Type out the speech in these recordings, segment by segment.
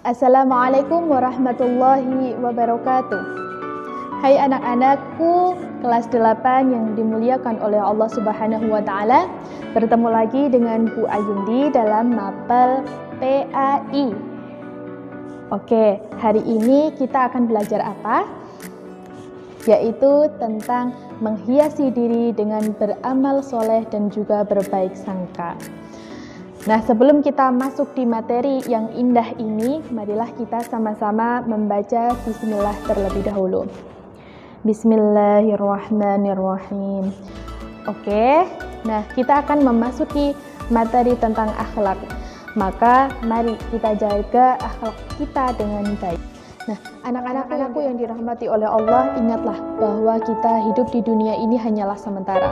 Assalamualaikum warahmatullahi wabarakatuh. Hai anak-anakku kelas 8 yang dimuliakan oleh Allah Subhanahu wa taala. Bertemu lagi dengan Bu Ayundi dalam mapel PAI. Oke, hari ini kita akan belajar apa? Yaitu tentang menghiasi diri dengan beramal soleh dan juga berbaik sangka. Nah, sebelum kita masuk di materi yang indah ini, marilah kita sama-sama membaca bismillah terlebih dahulu. Bismillahirrahmanirrahim. Oke, nah kita akan memasuki materi tentang akhlak. Maka mari kita jaga akhlak kita dengan baik. Nah, anak-anakku yang dirahmati oleh Allah, ingatlah bahwa kita hidup di dunia ini hanyalah sementara.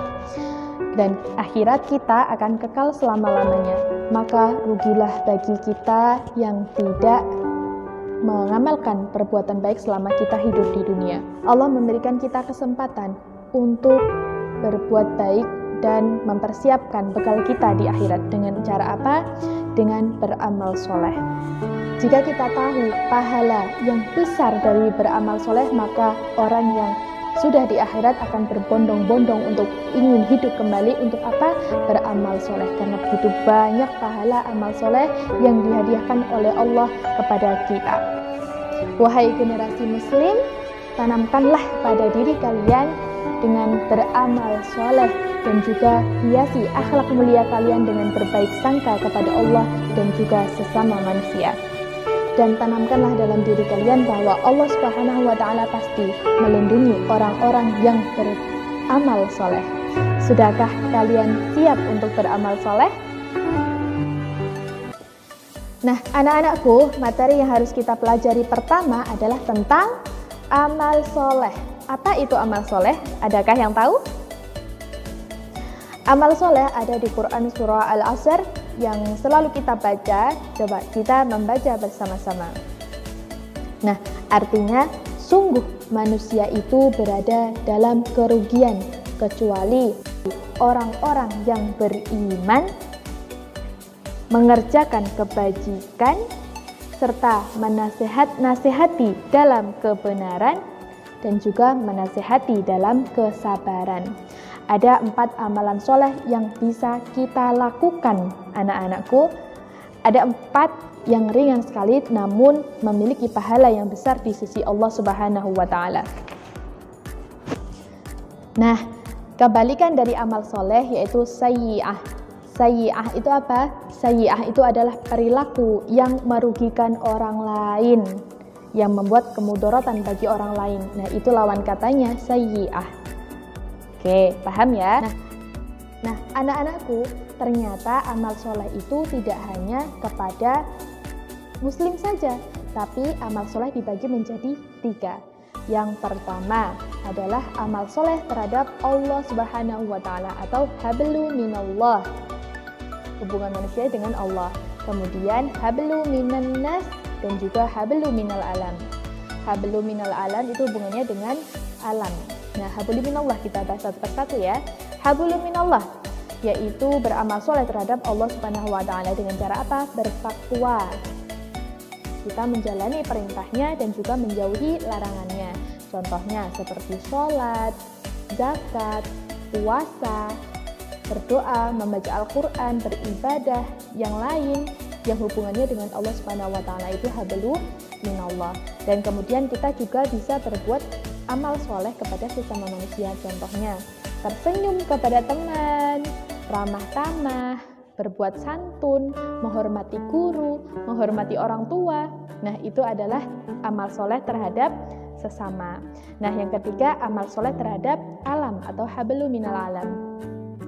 Dan akhirat kita akan kekal selama-lamanya. Maka rugilah bagi kita yang tidak mengamalkan perbuatan baik selama kita hidup di dunia. Allah memberikan kita kesempatan untuk berbuat baik dan mempersiapkan bekal kita di akhirat. Dengan cara apa? Dengan beramal soleh. Jika kita tahu pahala yang besar dari beramal soleh, maka orang yang sudah di akhirat akan berbondong-bondong untuk ingin hidup kembali untuk apa? Beramal soleh, karena begitu banyak pahala amal soleh yang dihadiahkan oleh Allah kepada kita. Wahai generasi muslim, tanamkanlah pada diri kalian dengan beramal soleh dan juga hiasi akhlak mulia kalian dengan berbaik sangka kepada Allah dan juga sesama manusia. Dan tanamkanlah dalam diri kalian bahwa Allah Subhanahu wa taala pasti melindungi orang-orang yang beramal soleh. Sudahkah kalian siap untuk beramal soleh? Nah, anak-anakku, materi yang harus kita pelajari pertama adalah tentang amal soleh. Apa itu amal soleh? Adakah yang tahu? Amal soleh ada di Quran surah Al-Asr yang selalu kita baca. Coba kita membaca bersama-sama. Nah, artinya sungguh manusia itu berada dalam kerugian kecuali orang-orang yang beriman, mengerjakan kebajikan, serta menasehati dalam kebenaran, dan juga menasehati dalam kesabaran. Ada 4 amalan soleh yang bisa kita lakukan, anak-anakku. Ada 4 yang ringan sekali, namun memiliki pahala yang besar di sisi Allah Subhanahu wa taala. Nah, kebalikan dari amal soleh yaitu sayyi'ah. Sayyi'ah itu apa? Sayyi'ah itu adalah perilaku yang merugikan orang lain, yang membuat kemudaratan bagi orang lain. Nah, itu lawan katanya sayyi'ah. Oke, paham ya? Nah, anak-anakku, ternyata amal soleh itu tidak hanya kepada muslim saja, tapi amal soleh dibagi menjadi 3. Yang pertama adalah amal soleh terhadap Allah Subhanahu wa taala atau hablu minallah, hubungan manusia dengan Allah. Kemudian hablu minan nas dan juga hablu minal alam. Hablu minal alam itu hubungannya dengan alam. Nah, hablu minallah kita bahas satu persatu ya. Hablu minallah yaitu beramal soleh terhadap Allah Subhanahu wa taala dengan cara apa? Bertakwa. Kita menjalani perintahnya dan juga menjauhi larangannya. Contohnya seperti sholat, zakat, puasa, berdoa, membaca Al-Quran, beribadah, yang lain yang hubungannya dengan Allah Subhanahu wa taala itu hablu minallah. Dan kemudian kita juga bisa berbuat amal soleh kepada sesama manusia. Contohnya tersenyum kepada teman, ramah tamah, berbuat santun, menghormati guru, menghormati orang tua. Nah, itu adalah amal soleh terhadap sesama. Nah, yang ketiga amal soleh terhadap alam atau hablu minal alam.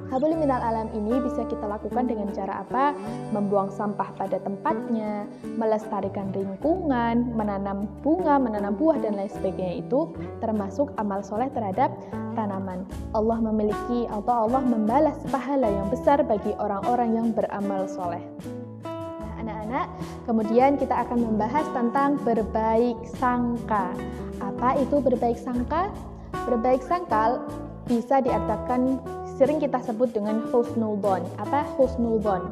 Hablu minal alam ini bisa kita lakukan dengan cara apa? Membuang sampah pada tempatnya, melestarikan lingkungan, menanam bunga, menanam buah, dan lain sebagainya. Itu termasuk amal soleh terhadap tanaman. Allah memiliki atau Allah membalas pahala yang besar bagi orang-orang yang beramal soleh. Nah, anak-anak, kemudian kita akan membahas tentang berbaik sangka. Apa itu berbaik sangka? Berbaik sangka bisa diartikan sering kita sebut dengan husnul dzon. Apa husnul dzon?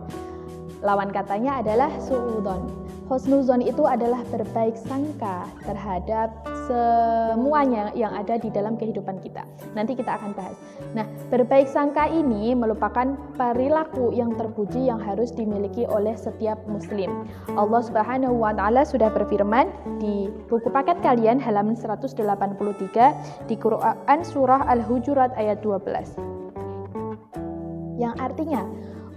Lawan katanya adalah su'udzon. Husnuzon itu adalah berbaik sangka terhadap semuanya yang ada di dalam kehidupan kita. Nanti kita akan bahas. Nah, berbaik sangka ini merupakan perilaku yang terpuji yang harus dimiliki oleh setiap muslim. Allah Subhanahu wa taala sudah berfirman di buku paket kalian halaman 183 di Quran surah Al-Hujurat ayat 12. Yang artinya,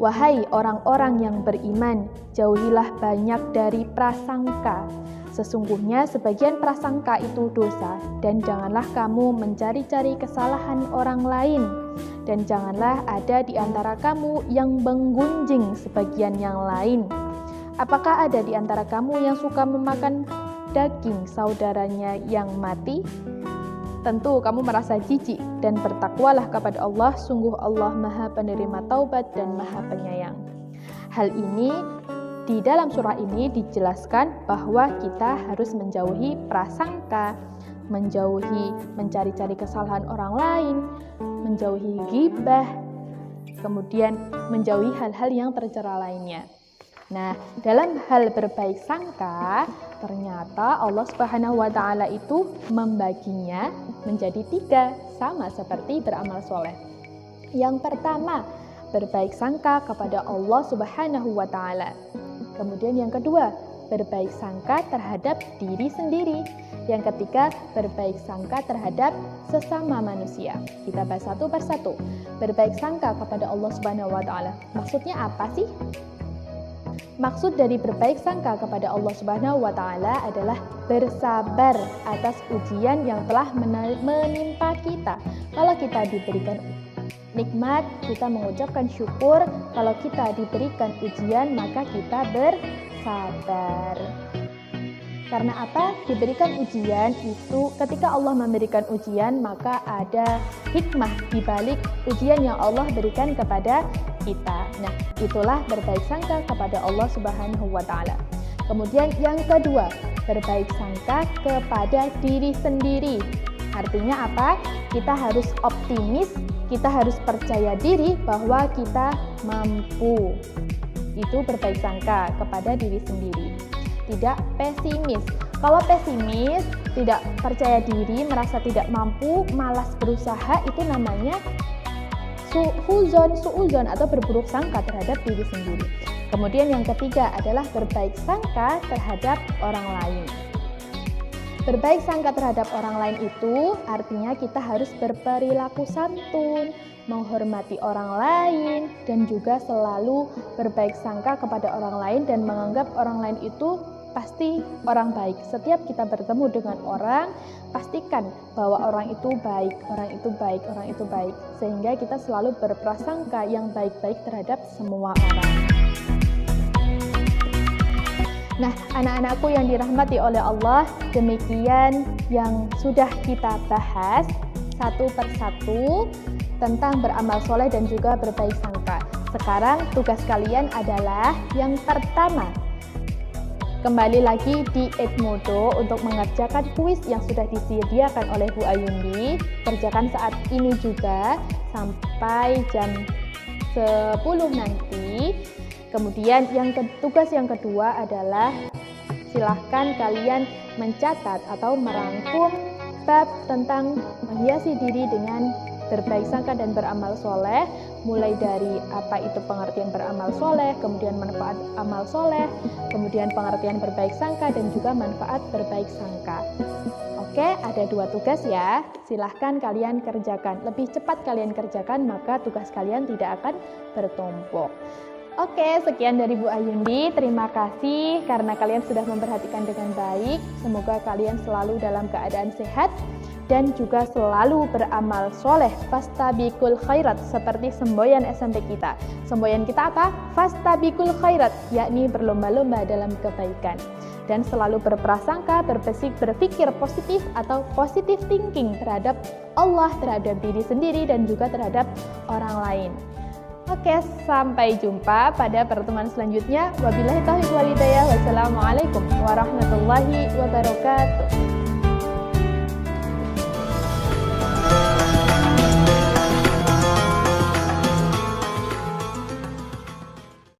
wahai orang-orang yang beriman, jauhilah banyak dari prasangka. Sesungguhnya sebagian prasangka itu dosa, dan janganlah kamu mencari-cari kesalahan orang lain. Dan janganlah ada di antara kamu yang menggunjing sebagian yang lain. Apakah ada di antara kamu yang suka memakan daging saudaranya yang mati? Tentu kamu merasa jijik dan bertakwalah kepada Allah, sungguh Allah Maha Penerima Taubat dan Maha Penyayang. Hal ini di dalam surah ini dijelaskan bahwa kita harus menjauhi prasangka, menjauhi mencari-cari kesalahan orang lain, menjauhi ghibah, kemudian menjauhi hal-hal yang tercela lainnya. Nah, dalam hal berbaik sangka, ternyata Allah Subhanahu wa taala itu membaginya menjadi 3, sama seperti beramal soleh. Yang pertama, berbaik sangka kepada Allah Subhanahu wa taala. Kemudian yang kedua, berbaik sangka terhadap diri sendiri. Yang ketiga, berbaik sangka terhadap sesama manusia. Kita bahas satu persatu. Berbaik sangka kepada Allah Subhanahu wa taala. Maksudnya apa sih? Maksud dari berbaik sangka kepada Allah Subhanahu wa taala adalah bersabar atas ujian yang telah menimpa kita. Kalau kita diberikan nikmat, kita mengucapkan syukur. Kalau kita diberikan ujian, maka kita bersabar. Karena apa? Diberikan ujian itu, ketika Allah memberikan ujian, maka ada hikmah di balik ujian yang Allah berikan kepada kita. Nah, itulah berbaik sangka kepada Allah Subhanahu wa taala. Kemudian yang kedua, berbaik sangka kepada diri sendiri. Artinya apa? Kita harus optimis, kita harus percaya diri bahwa kita mampu. Itu berbaik sangka kepada diri sendiri. Tidak pesimis. Kalau pesimis, tidak percaya diri, merasa tidak mampu, malas berusaha, itu namanya su'uzon atau berburuk sangka terhadap diri sendiri. Kemudian yang ketiga adalah berbaik sangka terhadap orang lain. Berbaik sangka terhadap orang lain itu artinya kita harus berperilaku santun, menghormati orang lain, dan juga selalu berbaik sangka kepada orang lain dan menganggap orang lain itu pasti orang baik. Setiap kita bertemu dengan orang, pastikan bahwa orang itu baik, orang itu baik, orang itu baik. Sehingga kita selalu berprasangka yang baik-baik terhadap semua orang. Nah, anak-anakku yang dirahmati oleh Allah, demikian yang sudah kita bahas satu persatu tentang beramal soleh dan juga berbaik sangka. Sekarang tugas kalian adalah yang pertama, kembali lagi di Edmodo untuk mengerjakan kuis yang sudah disediakan oleh Bu Ayundi. Kerjakan saat ini juga sampai jam 10 nanti. Kemudian tugas yang kedua adalah silahkan kalian mencatat atau merangkum bab tentang menghiasi diri dengan berbaik sangka dan beramal soleh, mulai dari apa itu pengertian beramal soleh, kemudian manfaat amal soleh, kemudian pengertian berbaik sangka, dan juga manfaat berbaik sangka. Oke, ada 2 tugas ya, silahkan kalian kerjakan. Lebih cepat kalian kerjakan, maka tugas kalian tidak akan bertumpuk. Oke, sekian dari Bu Ayundi. Terima kasih karena kalian sudah memperhatikan dengan baik. Semoga kalian selalu dalam keadaan sehat dan juga selalu beramal soleh. Fastabikul khairat, seperti semboyan SMP kita. Semboyan kita apa? Fastabikul khairat, yakni berlomba-lomba dalam kebaikan. Dan selalu berprasangka, berpikir positif atau positive thinking terhadap Allah, terhadap diri sendiri, dan juga terhadap orang lain. Oke, sampai jumpa pada pertemuan selanjutnya. Wabillahi taufiq wal hidayah. Wassalamualaikum warahmatullahi wabarakatuh.